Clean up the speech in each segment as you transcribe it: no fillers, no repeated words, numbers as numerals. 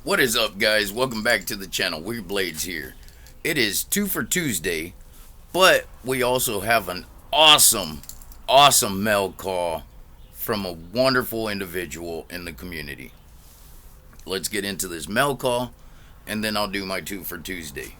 What is up, guys? Welcome back to the channel. Weird Blades here. It is 2 for Tuesday, but we also have an awesome mail call from a wonderful individual in the community. Let's get into this mail call, and then I'll do my 2 for Tuesday.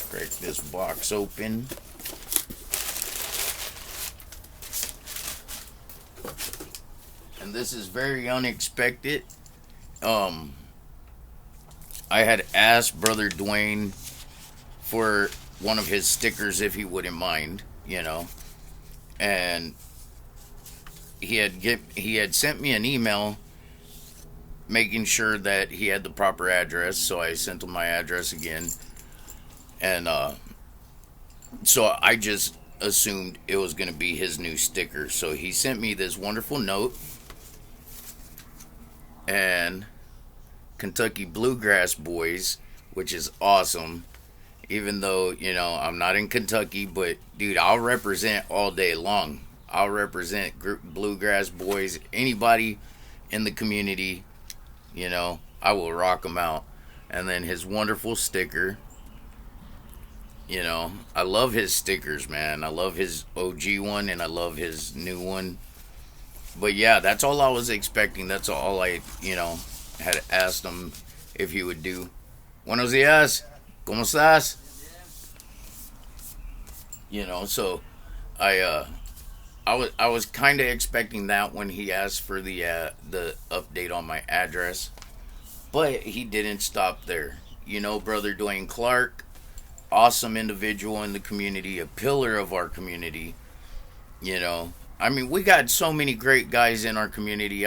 Crack this box open. And this is very unexpected. Um, I had asked Brother Dwayne for one of his stickers if he wouldn't mind, and he had sent me an email making sure that he had the proper address. So I sent him my address again, and so I just assumed it was going to be his new sticker. So he sent me this wonderful note and Kentucky Bluegrass Boys, which is awesome. Even though, I'm not in Kentucky, but dude, I'll represent all day long. I'll represent Bluegrass Boys, anybody in the community, I will rock them out. And then his wonderful sticker, I love his stickers, man. I love his OG one and I love his new one. But yeah, that's all I was expecting. That's all I, had asked him if he would do. Buenos días. ¿Cómo estás? So I was kind of expecting that when he asked for the update on my address, but he didn't stop there. Brother Dwayne Clark, awesome individual in the community, a pillar of our community. I mean, we got so many great guys in our community.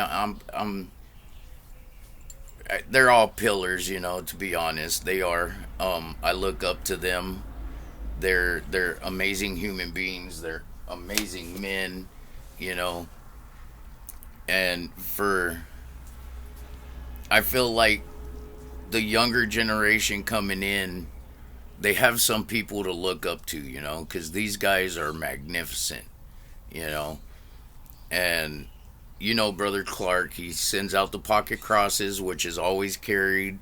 They're all pillars, to be honest. They are. I look up to them. They're amazing human beings. They're amazing men, you know. And I feel like the younger generation coming in, they have some people to look up to, because these guys are magnificent, you know. And Brother Clark, he sends out the pocket crosses, which is always carried.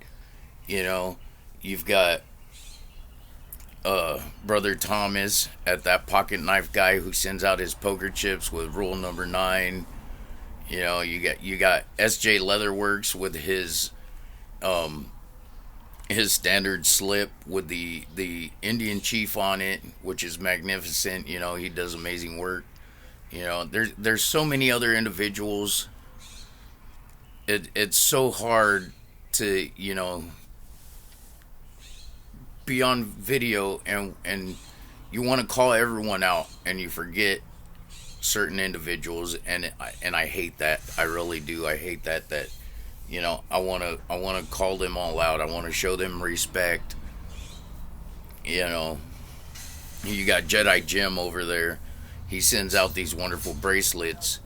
You've got Brother Thomas at that pocket knife guy who sends out his poker chips with rule number 9. You got SJ Leatherworks with his standard slip with the Indian chief on it, which is magnificent. He does amazing work. There's so many other individuals. It's so hard to be on video and you want to call everyone out and you forget certain individuals, and I hate that. I really do. I hate that I want to call them all out. I want to show them respect. You got Jedi Jim over there. He sends out these wonderful bracelets.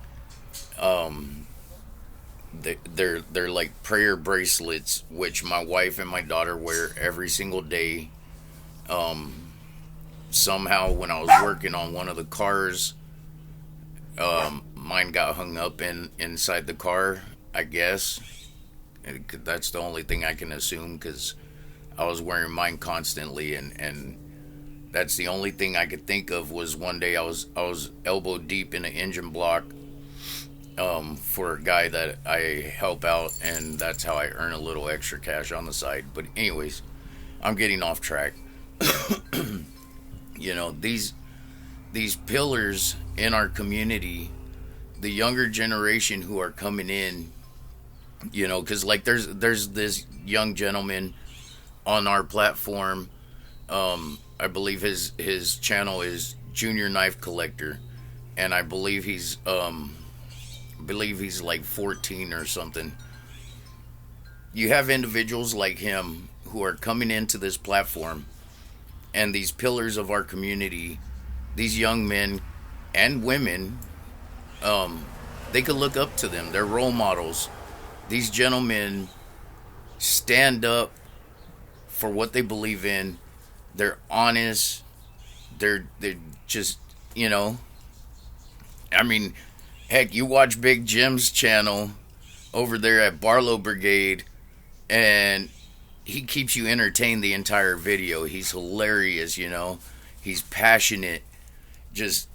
They're like prayer bracelets, which my wife and my daughter wear every single day. Somehow, when I was working on one of the cars, mine got hung up inside the car. I guess that's the only thing I can assume, because I was wearing mine constantly, and that's the only thing I could think of. Was one day I was elbow deep in an engine block for a guy that I help out, and that's how I earn a little extra cash on the side. But anyways, I'm getting off track. These pillars in our community, the younger generation who are coming in, because like there's this young gentleman on our platform. I believe his channel is Junior Knife Collector, and I believe he's like 14 or something. You have individuals like him who are coming into this platform, and these pillars of our community, these young men and women, they could look up to them. They're role models. These gentlemen stand up for what they believe in. They're honest. They're just, I mean, Heck, you watch Big Jim's channel over there at Barlow Brigade, and he keeps you entertained the entire video. He's hilarious, you know. He's passionate. Just,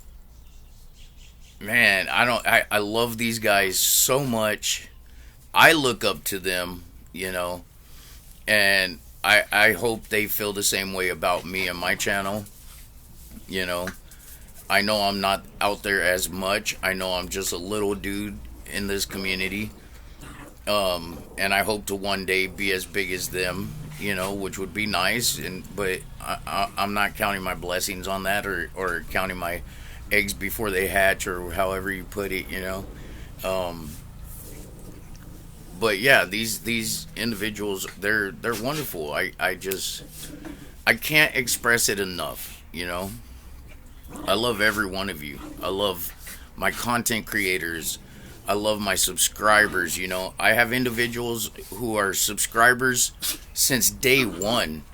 man, I love these guys so much. I look up to them, you know, and I hope they feel the same way about me and my channel, you know. I know I'm not out there as much. I know I'm just a little dude in this community. And I hope to one day be as big as them, you know, which would be nice. But I'm not counting my blessings on that, or counting my eggs before they hatch, or however you put it, you know. But yeah, these individuals, they're wonderful. I can't express it enough, you know. I love every one of you. I love my content creators. I love my subscribers, you know. I have individuals who are subscribers since day one,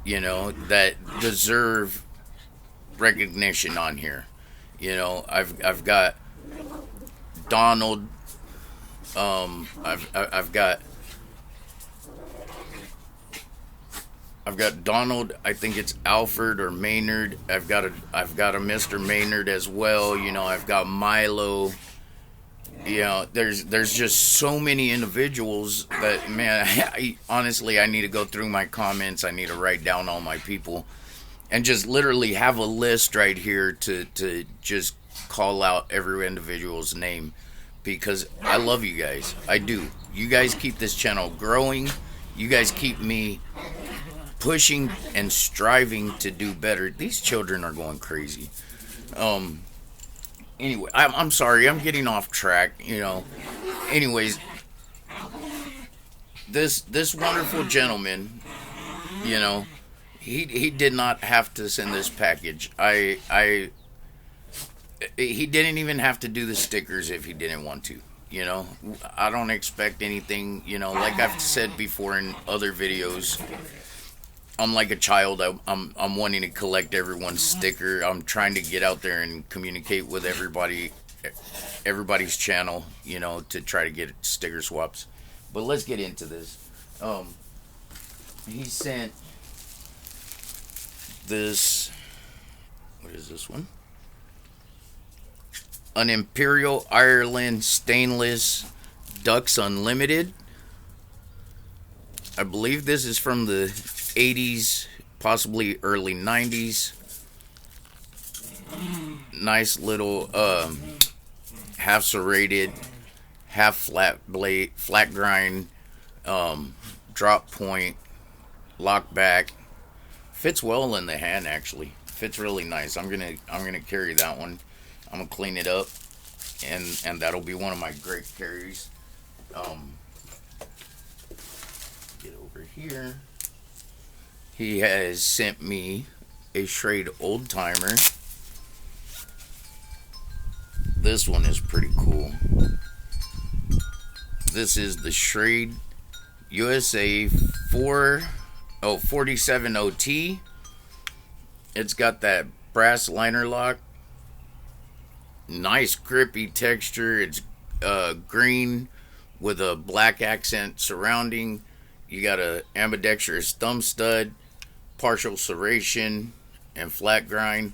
you know, that deserve recognition on here. You know, I've got Donald. I've got Donald. I think it's Alfred or Maynard. I've got a Mr. Maynard as well. You know, I've got Milo. You know, there's just so many individuals that, man, honestly, I need to go through my comments. I need to write down all my people, and just literally have a list right here to just call out every individual's name, because I love you guys. I do. You guys keep this channel growing. You guys keep me pushing and striving to do better. These children are going crazy. Anyway, I'm sorry, I'm getting off track, you know. Anyways, this wonderful gentleman, you know, he did not have to send this package. He didn't even have to do the stickers if he didn't want to, you know. I don't expect anything, you know, like I've said before in other videos. I'm like a child. I'm wanting to collect everyone's sticker. I'm trying to get out there and communicate with everybody's channel, you know, to try to get sticker swaps. But let's get into this. He sent this. What is this one? An Imperial Ireland stainless Ducks Unlimited. I believe this is from the 80s, possibly early 90s. Nice little half serrated, half flat blade, flat grind, drop point, lock back. Fits well in the hand, actually. Fits really nice. I'm gonna carry that one. I'm gonna clean it up, and that'll be one of my great carries. Get over here. He has sent me a Schrade Old Timer. This one is pretty cool. This is the Schrade USA 47 OT. It's got that brass liner lock. Nice grippy texture. It's green with a black accent surrounding. You got a ambidextrous thumb stud, partial serration, and flat grind.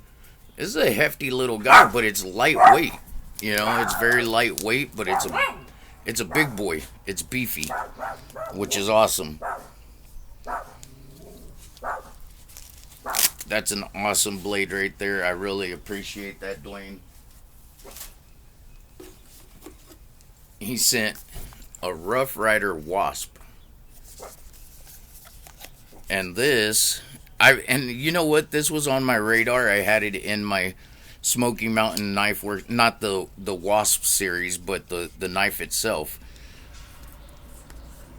This is a hefty little guy, but it's lightweight. You know, it's very lightweight, but it's a big boy. It's beefy, which is awesome. That's an awesome blade right there. I really appreciate that, Dwayne. He sent a Rough Rider Wasp. And this, and you know what? This was on my radar. I had it in my Smoky Mountain knife work, not the Wasp series, but the knife itself.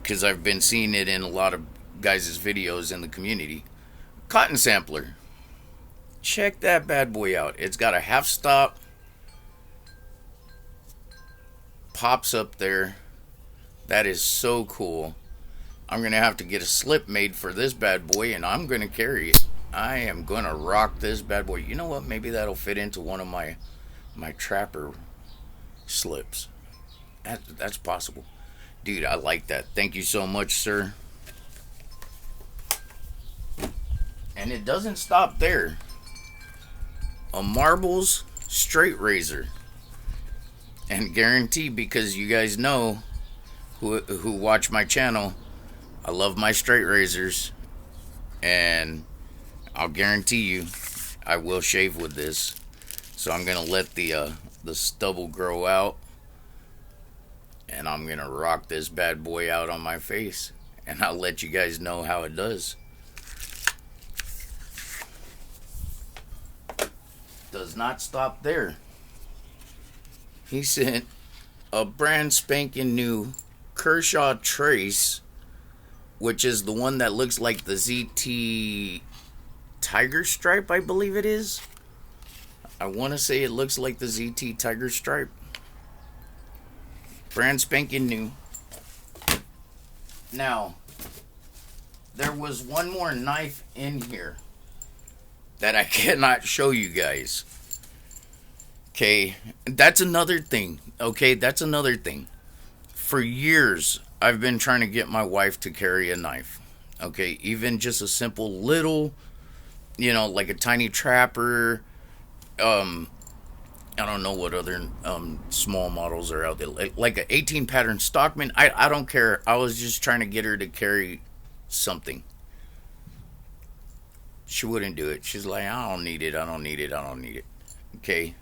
Because I've been seeing it in a lot of guys' videos in the community. Cotton sampler. Check that bad boy out. It's got a half stop. Pops up there. That is so cool. I'm going to have to get a slip made for this bad boy, and I'm going to carry it. I am going to rock this bad boy. You know what? Maybe that'll fit into one of my trapper slips. That's possible. Dude, I like that. Thank you so much, sir. And it doesn't stop there. A marbles straight razor. And guarantee, because you guys know who watch my channel, I love my straight razors. And I'll guarantee you I will shave with this. So I'm gonna let the stubble grow out, and I'm gonna rock this bad boy out on my face, and I'll let you guys know how it does. Does not stop there. He sent a brand spanking new Kershaw Trace, which is the one that looks like the ZT Tiger Stripe, I believe it is. I want to say it looks like the ZT Tiger Stripe. Brand spanking new. Now, there was one more knife in here that I cannot show you guys. Okay, that's another thing. Okay, that's another thing. For years, I've been trying to get my wife to carry a knife. Okay, even just a simple little, like a tiny trapper. I don't know what other small models are out there. Like an 18 pattern Stockman. I don't care. I was just trying to get her to carry something. She wouldn't do it. She's like, I don't need it. I don't need it. I don't need it. Okay.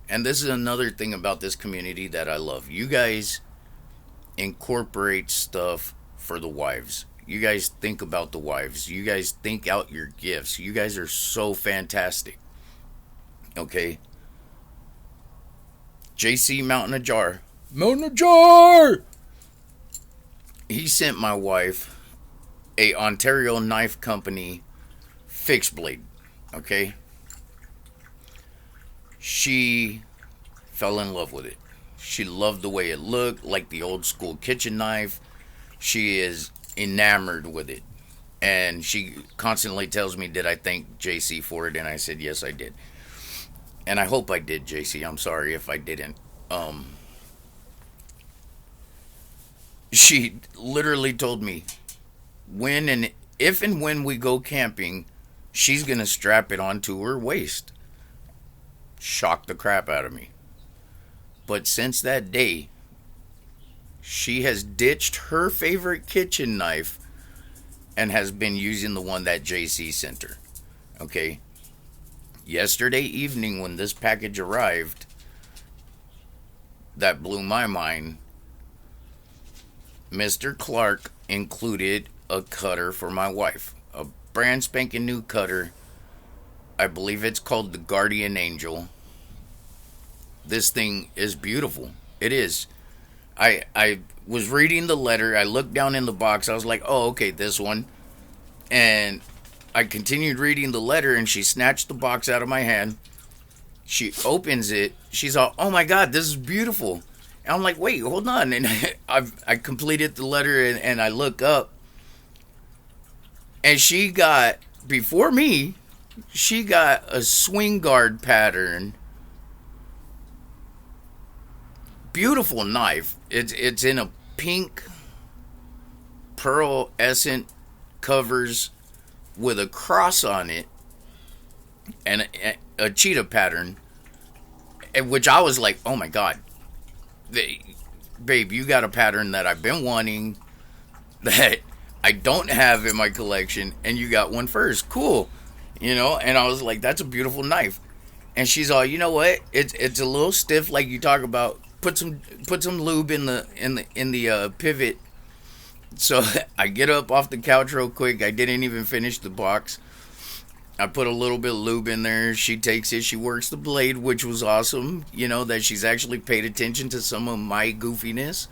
And this is another thing about this community that I love. You guys incorporate stuff for the wives. You guys think about the wives. You guys think out your gifts. You guys are so fantastic. Okay. JC Mountain a Jar. Mountain a Jar! He sent my wife a Ontario Knife Company fixed blade. Okay. She fell in love with it. She loved the way it looked, like the old school kitchen knife. She is enamored with it. And she constantly tells me, did I thank JC for it? And I said, yes, I did. And I hope I did, JC. I'm sorry if I didn't. She literally told me, if and when we go camping, she's going to strap it onto her waist. Shocked the crap out of me. But since that day, she has ditched her favorite kitchen knife and has been using the one that JC sent her. Okay. Yesterday evening when this package arrived, that blew my mind. Mr. Clark included a cutter for my wife. A brand spanking new cutter. I believe it's called the Guardian Angel. This thing is beautiful. It is. I was reading the letter. I looked down in the box. I was like, oh, okay, this one. And I continued reading the letter, and she snatched the box out of my hand. She opens it. She's all, oh my God, this is beautiful. And I'm like, wait, hold on. And I completed the letter, and I look up. And she got, before me, she got a swing guard pattern. Beautiful knife. It's in a pink pearlescent covers with a cross on it and a cheetah pattern, which I was like, oh my God, babe, you got a pattern that I've been wanting that I don't have in my collection, and you got one first. Cool. And I was like, that's a beautiful knife. And she's all, you know what? It's a little stiff, like you talk about. Put some lube in the pivot. So I get up off the couch real quick. I didn't even finish the box. I put a little bit of lube in there. She takes it. She works the blade, which was awesome. That she's actually paid attention to some of my goofiness.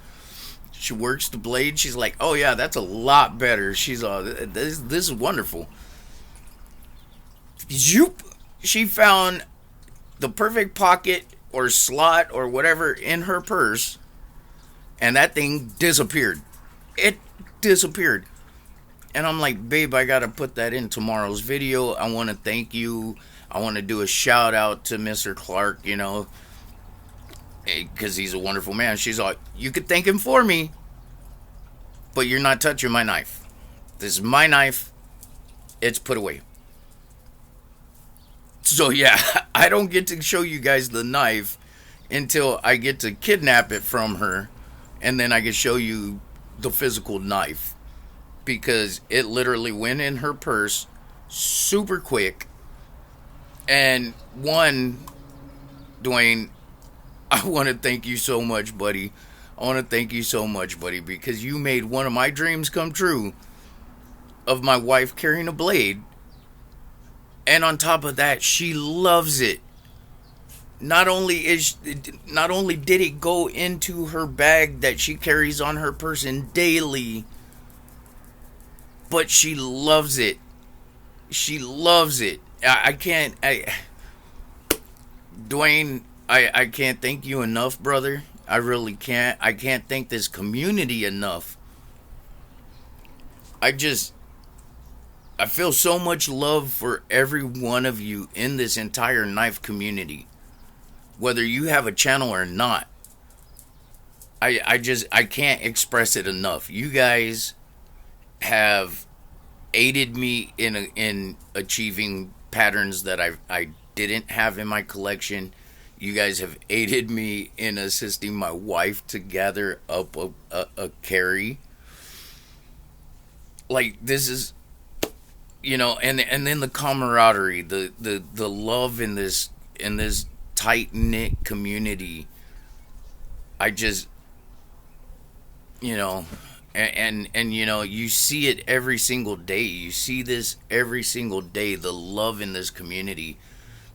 She works the blade. She's like, oh yeah, that's a lot better. She's all, this is wonderful. Zoop. She found the perfect pocket or slot or whatever in her purse, and that thing disappeared. It disappeared. And I'm like, babe, I gotta put that in tomorrow's video. I want to thank you. I want to do a shout out to Mr. Clark. because he's a wonderful man. She's like, you could thank him for me, but you're not touching my knife. This is my knife. It's put away. So yeah, I don't get to show you guys the knife until I get to kidnap it from her, and then I can show you the physical knife, because it literally went in her purse super quick. And one, Dwayne, I want to thank you so much, buddy. I want to thank you so much, buddy, because you made one of my dreams come true of my wife carrying a blade. And on top of that, she loves it. Not only did it go into her bag that she carries on her person daily, but she loves it. She loves it. Dwayne, I can't thank you enough, brother. I really can't. I can't thank this community enough. I feel so much love for every one of you in this entire knife community. Whether you have a channel or not. I can't express it enough. You guys have aided me in achieving patterns that I didn't have in my collection. You guys have aided me in assisting my wife to gather up a carry. Like, this is, and then the camaraderie, the love in this tight knit community. I just, and you see it every single day. You see this every single day. The love in this community,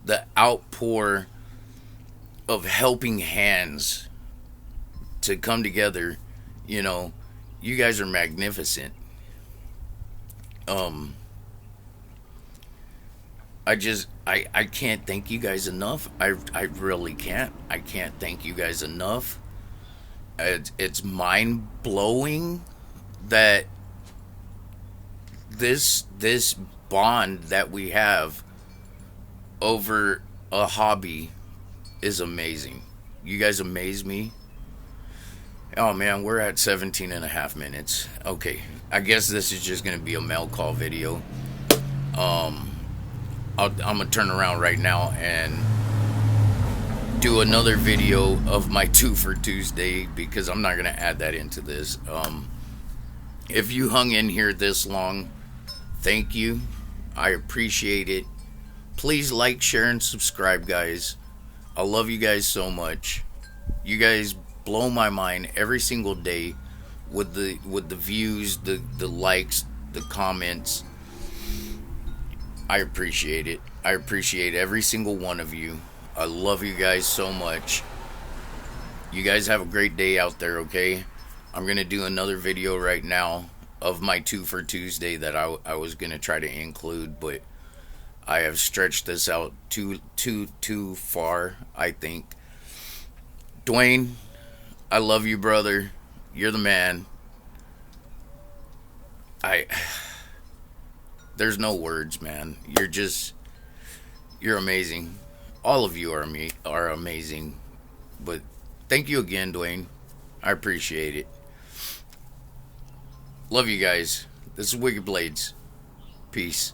the outpour of helping hands to come together. You guys are magnificent. I can't thank you guys enough. I really can't. I can't thank you guys enough. It's mind blowing that this bond that we have over a hobby is amazing. You guys amaze me. Oh man, we're at 17 and a half minutes. Okay, I guess this is just gonna be a mail call video. I'm gonna turn around right now and do another video of my 2 for Tuesday, because I'm not gonna add that into this. If you hung in here this long, thank you. I appreciate it. Please like, share, and subscribe, guys. I love you guys so much. You guys blow my mind every single day with the views, the likes, the comments. I appreciate it. I appreciate every single one of you. I love you guys so much. You guys have a great day out there, okay? I'm going to do another video right now of my 2 for Tuesday that I was going to try to include, but I have stretched this out too far, I think. Dwayne, I love you, brother. You're the man. There's no words, man. You're amazing. All of you are amazing. But thank you again, Dwayne. I appreciate it. Love you guys. This is Wicked Blades. Peace.